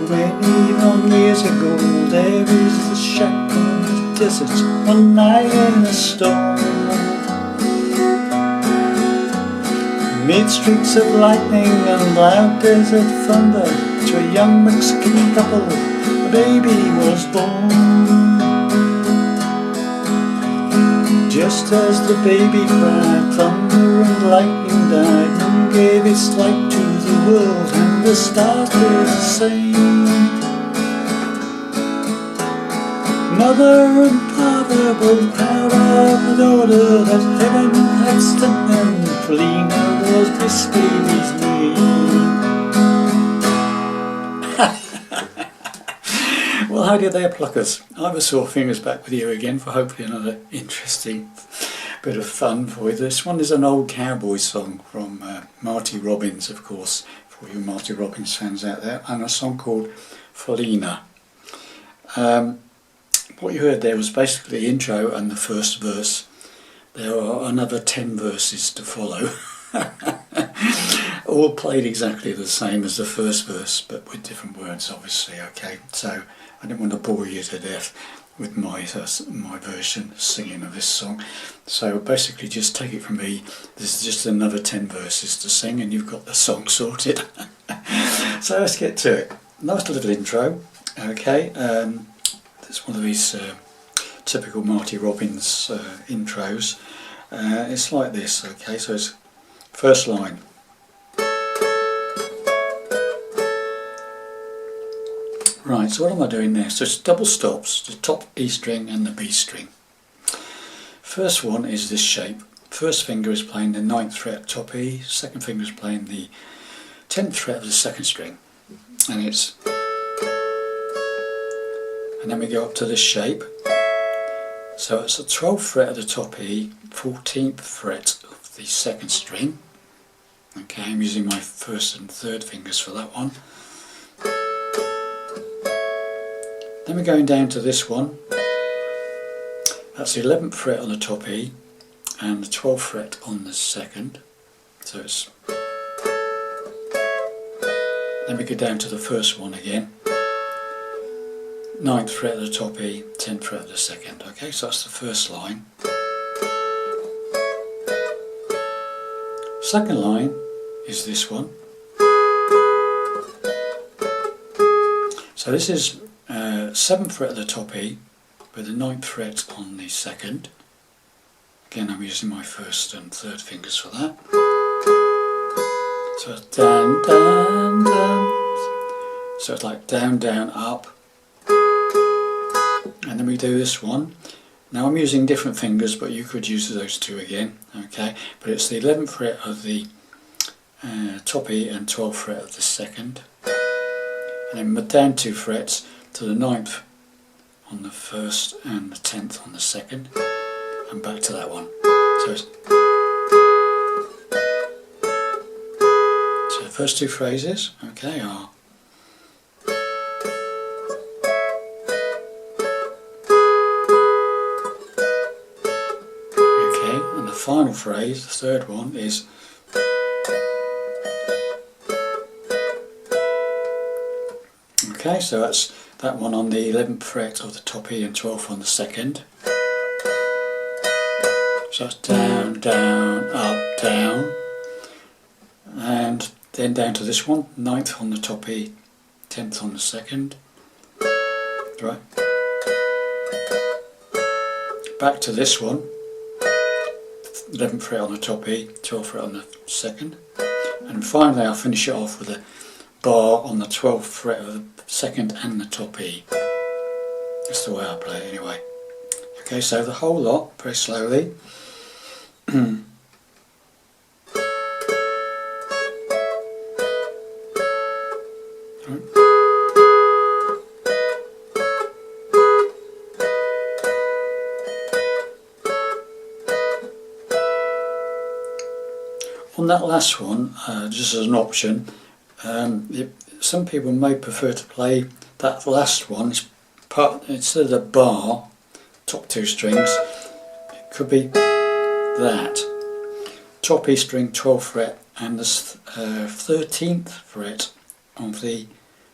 many long years ago, there is a shack on the desert, one night in a storm. Mid streaks of lightning and loud desert thunder, to a young Mexican couple a baby was born. Just as the baby cried, thunder and lightning died, moon gave its light to the world and the stars did the same. Mother and father both proud of the daughter that heaven had sent them. Feleena was this baby's name. Well, how did they pluck us? I was Sore Fingers back with you again for hopefully another interesting bit of fun for you. This one is an old cowboy song from Marty Robbins, of course, for you Marty Robbins fans out there, and a song called Feleena. What you heard there was basically the intro and the first verse. There are another 10 verses to follow, all played exactly the same as the first verse, but with different words, obviously. Okay, so I didn't want to bore you to death with my version singing of this song. So basically, just take it from me. This is just another 10 verses to sing, and you've got the song sorted. So let's get to it. Nice little intro. Okay, it's one of these typical Marty Robbins intros. It's like this. Okay, so it's first line. Right, so what am I doing there? So it's double stops, the top E string and the B string. First one is this shape. First finger is playing the 9th fret top E, second finger is playing the 10th fret of the second string. And it's... and then we go up to this shape. So it's the 12th fret of the top E, 14th fret of the second string. Okay, I'm using my first and third fingers for that one. Then we're going down to this one. That's the 11th fret on the top E and the 12th fret on the second. So it's... then we go down to the first one again. 9th fret of the top E, 10th fret of the second. Okay, so that's the first line. Second line is this one. So this is 7th fret of the top E with the 9th fret on the second. Again, I'm using my first and third fingers for that. So it's down, down, down. So it's like down, down, up. And then we do this one. Now I'm using different fingers, but you could use those two again. Okay, but it's the 11th fret of the top E and 12th fret of the second. And then down 2 frets to the 9th on the first and the 10th on the second, and back to that one. So the first two phrases, okay, are okay, and the final phrase, the third one, is okay, so that's that one on the 11th fret of the top E and 12th on the second. So it's down, down, up, down. And then down to this one, 9th on the top E, 10th on the second. Right. Back to this one, 11th fret on the top E, 12th fret on the second. And finally I'll finish it off with a bar on the 12th fret of the second and the top E. That's the way I play it anyway. Okay, so the whole lot, very slowly. On that last one, just as an option, some people may prefer to play that last one instead of the bar, top 2 strings. It could be that top E string, 12th fret, and the 13th fret of the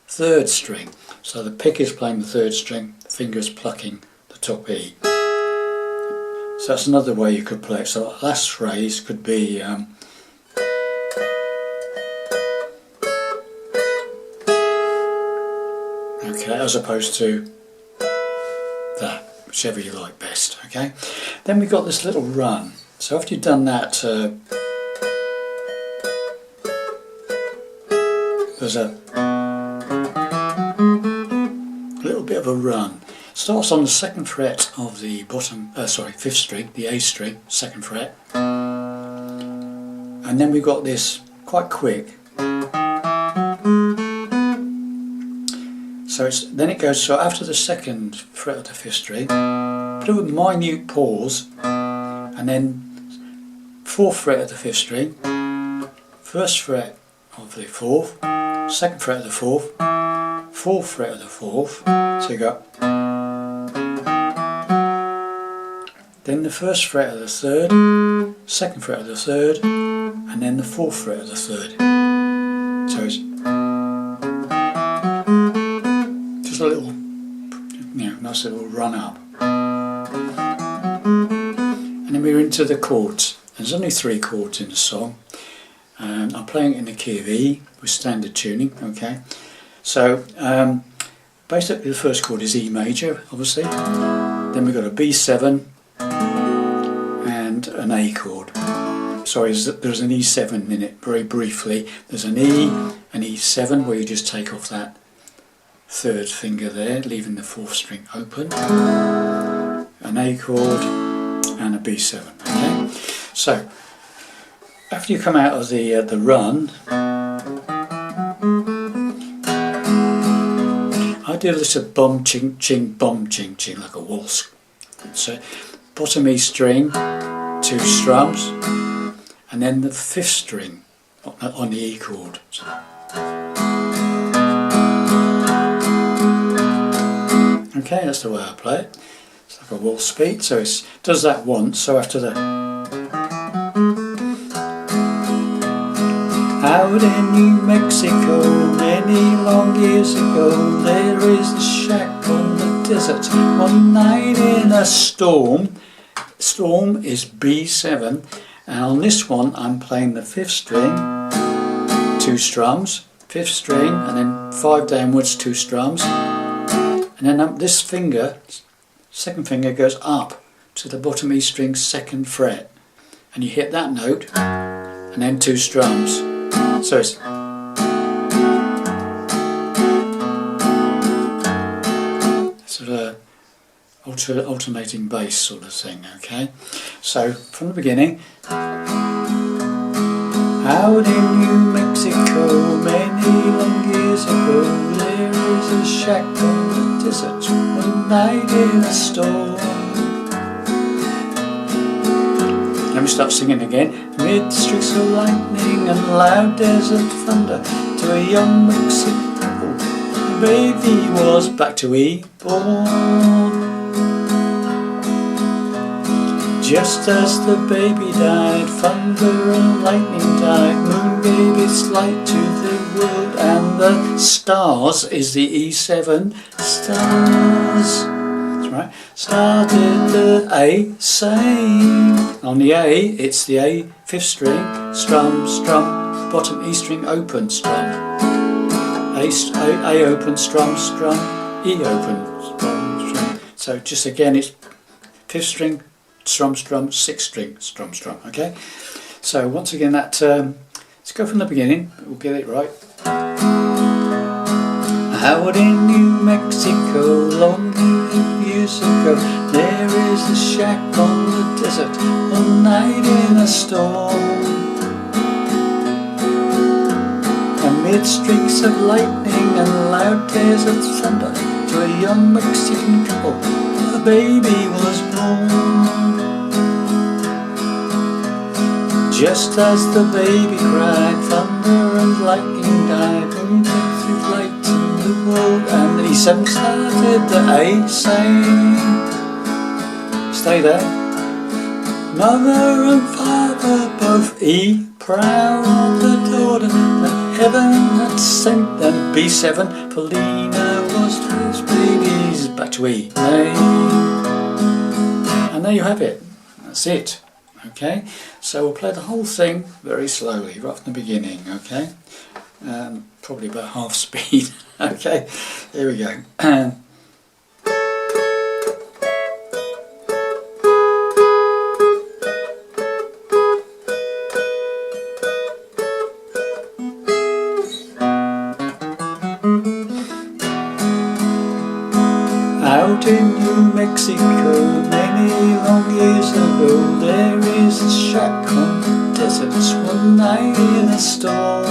third string. So the pick is playing the third string, the finger is plucking the top E. So that's another way you could play it. So the last phrase could be okay, as opposed to that, whichever you like best. Okay. Then we've got this little run. So after you've done that, there's a little bit of a run. Starts on the 2nd fret of the bottom, 5th string, the A string, 2nd fret, and then we've got this quite quick. So then it goes. So after the 2nd fret of the 5th string, put a minute pause, and then 4th fret of the 5th string, 1st fret of the 4th, 2nd fret of the 4th, 4th fret of the 4th. So you got. Then the 1st fret of the 3rd, 2nd fret of the 3rd, and then the 4th fret of the 3rd. So it's just a little, nice little run up. And then we're into the chords. There's only 3 chords in the song. I'm playing it in the key of E with standard tuning. Okay. So basically the first chord is E major, obviously. Then we've got a B7. And an A chord. Sorry, there's an E7 in it, very briefly. There's an E, an E7 where you just take off that 3rd finger there, leaving the 4th string open. An A chord and a B7. Okay? So, after you come out of the run, I do this a bum ching ching, bum ching ching, like a waltz. So, bottom E string, 2 strums, and then the 5th string on the E chord. Okay, that's the way I play it. It's like a waltz beat, so it does that once. So after the out in New Mexico, many long years ago, there is a shack on the desert. One night in a storm. Storm is B7, and on this one I'm playing the 5th string, 2 strums, 5th string, and then 5 downwards, 2 strums, and then this finger, 2nd finger, goes up to the bottom E string 2nd fret, and you hit that note, and then 2 strums. So it's sort of alternating bass sort of thing. Okay, so from the beginning. Out in New Mexico, many long years ago, there is a shack on the desert, one night in a storm. Let me start singing again. Amid streaks of lightning and loud desert thunder, to a young Mexican couple, the baby was back to E born. Just as the baby died, thunder and lightning died, moon gave its light to the world, and the stars is the E7 stars. That's right. Started the A same. On the A, it's the A 5th string, strum, strum, bottom E string open, strum. A open, strum, strum, E open, strum, strum. So just again, it's 5th string, strum, strum, 6th string, strum, strum. Okay, so once again that let's go from the beginning. We'll get it right. Out in New Mexico, long years ago, there is a shack on the desert, one night in a storm. Amid streaks of lightning and loud desert thunder, to a young Mexican couple, a baby was born. Just as the baby cried, thunder and lightning died, moon gave its light to the world, and the E7 started the A same. Stay there. Mother and father both E, proud of the daughter that heaven had sent them. B7, Feleena was those babies. Back to E. And there you have it. That's it. Okay, so we'll play the whole thing very slowly, right from the beginning, okay? Probably about half speed. Okay, here we go. Out in New Mexico, many long years ago, there is a shack on the deserts one night in a storm.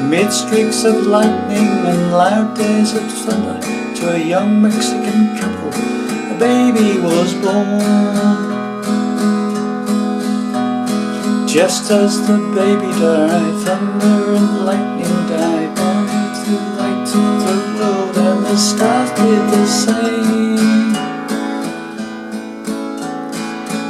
Amid streaks of lightning and loud desert thunder, to a young Mexican couple, a baby was born. Just as the baby died, thunder and lightning died, on the light of the world, and the stars did the same.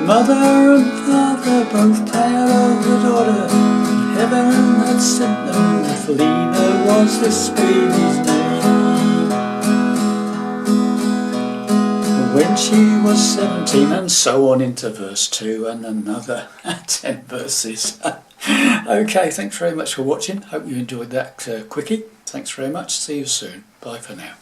Mother and father both proud of the daughter, and heaven had sent them. Feleena was this baby's name. When she was 17, and so on into verse 2 and another 10 verses. Okay, thanks very much for watching. Hope you enjoyed that quickie. Thanks very much. See you soon. Bye for now.